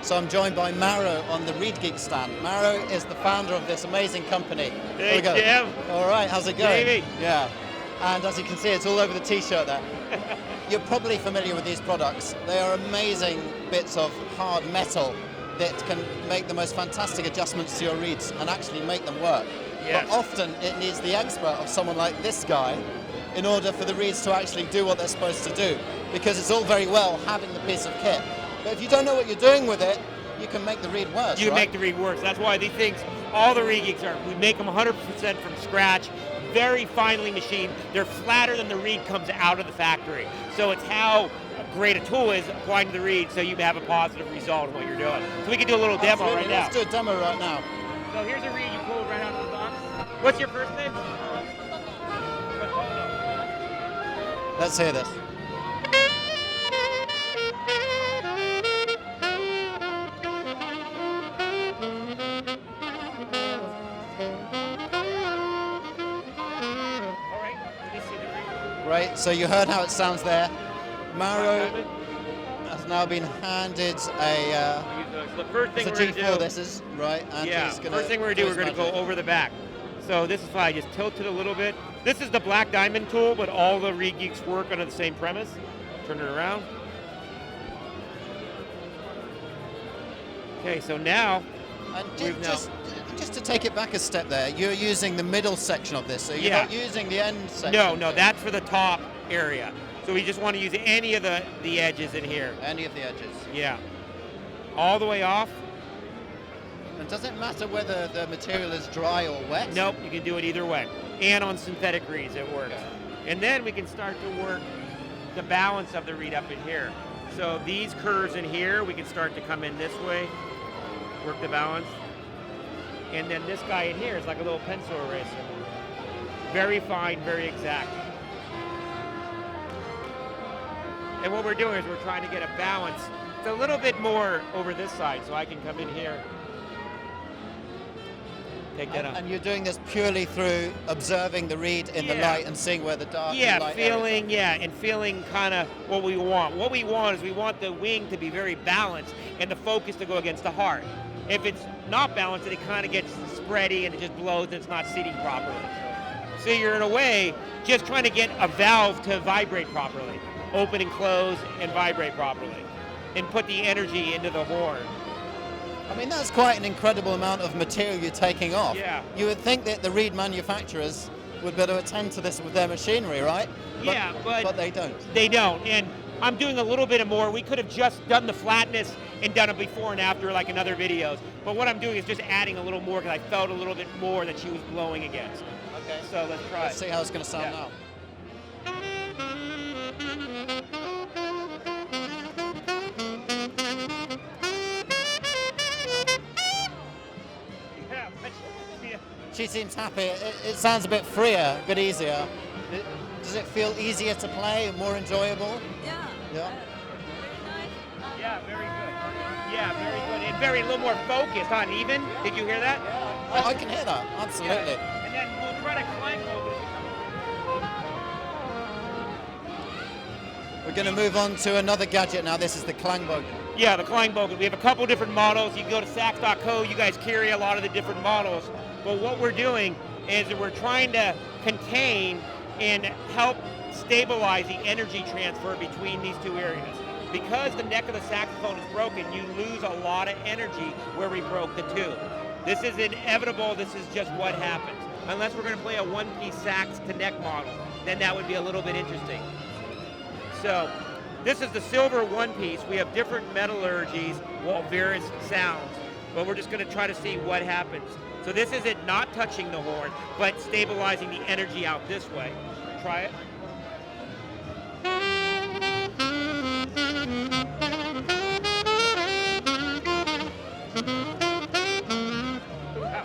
So I'm joined by Mauro on the ReedGeek stand. Mauro is the founder of this amazing company. Hey, Jim. All right, how's it going? Jamie. Yeah. And as you can see, it's all over the t-shirt there. You're probably familiar with these products. They are amazing bits of hard metal that can make the most fantastic adjustments to your reeds and actually make them work. Yes. But often it needs the expert of someone like this guy in order for the reeds to actually do what they're supposed to do. Because it's all very well having the piece of kit, but if you don't know what you're doing with it, you can make the reed worse, You right? make the reed worse. That's why these things, all the ReedGeeks are, we make them 100% from scratch, very finely machined. They're flatter than the reed comes out of the factory. So it's how great a tool is applying to the reed so you have a positive result of what you're doing. So we can do a little demo right now. Let's do a demo right now. So here's a reed you pulled right out of the box. What's your first name? Let's hear this. Great, so you heard how it sounds there. Mauro has now been handed The first thing a we're going to G4 do, this is, right? And yeah, he's gonna first thing we're going to do, his we're going to go magic. over the back. So this is fine, just tilt it a little bit. This is the black diamond tool, but all the ReedGeeks work under the same premise. Turn it around. Okay, so now, And just to take it back a step there, you're using the middle section of this, so you're not using the end section. no, that's for the top area. So we just want to use any of the edges in here. Any of the edges. Yeah. All the way off. And does it matter whether the material is dry or wet? Nope, you can do it either way. And on synthetic reeds it works. Okay. And then we can start to work the balance of the reed up in here. So these curves in here, we can start to come in this way, work the balance. And then this guy in here is like a little pencil eraser. Very fine, very exact. And what we're doing is we're trying to get a balance. It's a little bit more over this side, so I can come in here. Take that out. And you're doing this purely through observing the reed in the light and seeing where the dark and light feeling, and feeling kind of what we want. What we want is we want the wing to be very balanced and the focus to go against the heart. If it's not balanced, then it kind of gets spready and it just blows and it's not seating properly. So you're in a way just trying to get a valve to vibrate properly, open and close and vibrate properly, and put the energy into the horn. I mean, that's quite an incredible amount of material you're taking off. Yeah. You would think that the reed manufacturers would be able to attend to this with their machinery, right? But they don't. They don't. And I'm doing a little bit more. We could have just done the flatness and done it before and after like in other videos. But what I'm doing is just adding a little more because I felt a little bit more that she was blowing against. Okay. So let's try Let's see how it's going to sound now. She seems happy. It sounds a bit freer, a bit easier. Does it feel easier to play, more enjoyable? Yeah. Yeah. Very nice. Yeah, very good. Yeah, very good. And very a little more focused, uneven. Did you hear that? Yeah. I can hear that, absolutely. Yeah. And then we'll try to climb over. We're going to move on to another gadget now. This is the clang bogan. Yeah, the Klein Bogan. We have a couple different models. You can go to sax.co. You guys carry a lot of the different models. But what we're doing is that we're trying to contain and help stabilize the energy transfer between these two areas. Because the neck of the saxophone is broken, you lose a lot of energy where we broke the two. This is inevitable. This is just what happens. Unless we're going to play a one-piece sax to neck model, then that would be a little bit interesting. So this is the silver one-piece. We have different metallurgies, various sounds, but we're just going to try to see what happens. So this is it not touching the horn, but stabilizing the energy out this way. Try it. Wow.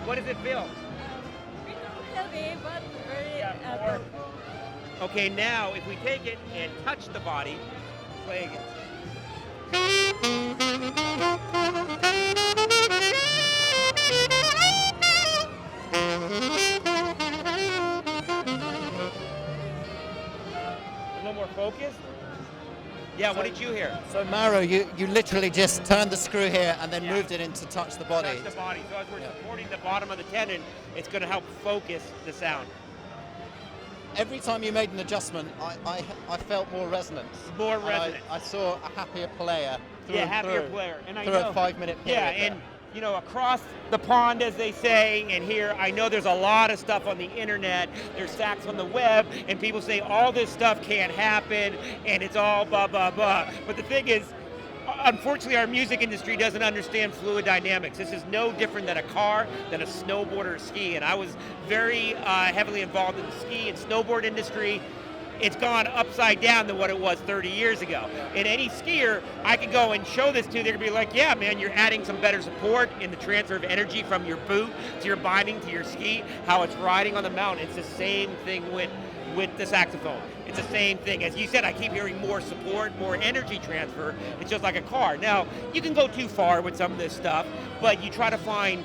What does it feel? Little heavy, but very Okay, now if we take it and touch the body, play again. A little more focused. Yeah, what did you hear? So Mauro, you literally just turned the screw here and then Yeah. moved it in to touch the body. Touch the body. So as we're Yeah. supporting the bottom of the tendon, it's going to help focus the sound. Every time you made an adjustment, I felt more resonance. More And resonance. I saw a happier player through Yeah, and happier through, player. And I through know. a 5-minute period. Yeah, and you know, across the pond, as they say, and here, I know there's a lot of stuff on the internet, there's sacks on the web, and people say all this stuff can't happen, and it's all blah, blah, blah. But the thing is, unfortunately, our music industry doesn't understand fluid dynamics. This is no different than a car, than a snowboard or a ski, and I was very heavily involved in the ski and snowboard industry. It's gone upside down than what it was 30 years ago. And any skier, I could go and show this to, they're gonna be like, yeah, man, you're adding some better support in the transfer of energy from your boot to your binding to your ski, how it's riding on the mountain. It's the same thing with the saxophone. It's the same thing. As you said, I keep hearing more support, more energy transfer. It's just like a car. Now, you can go too far with some of this stuff, but you try to find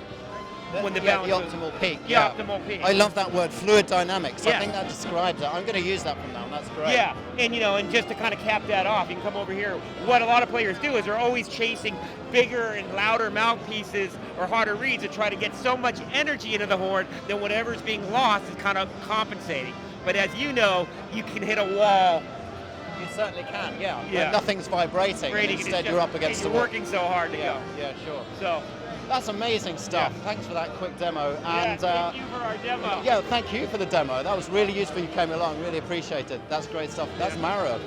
when the balance the is- optimal peak. the optimal peak. I love that word, fluid dynamics. Yeah. I think that describes it. I'm going to use that from now on. That's great. Yeah, and you know, and just to kind of cap that off, you can come over here. What a lot of players do is they're always chasing bigger and louder mouthpieces or harder reeds to try to get so much energy into the horn that whatever's being lost is kind of compensating. But as you know, you can hit a wall. You certainly can. Yeah. Yeah. When nothing's vibrating. Rating, And and instead, it's you're just- up against and the you're wall. working so hard to Yeah. go. Yeah. Sure. So, That's amazing stuff. Yeah. Thanks for that quick demo. yeah, And thank you for our demo. yeah, thank you for the demo. That was really useful. You came along. Really appreciate it. That's great stuff. That's Yeah. Mauro.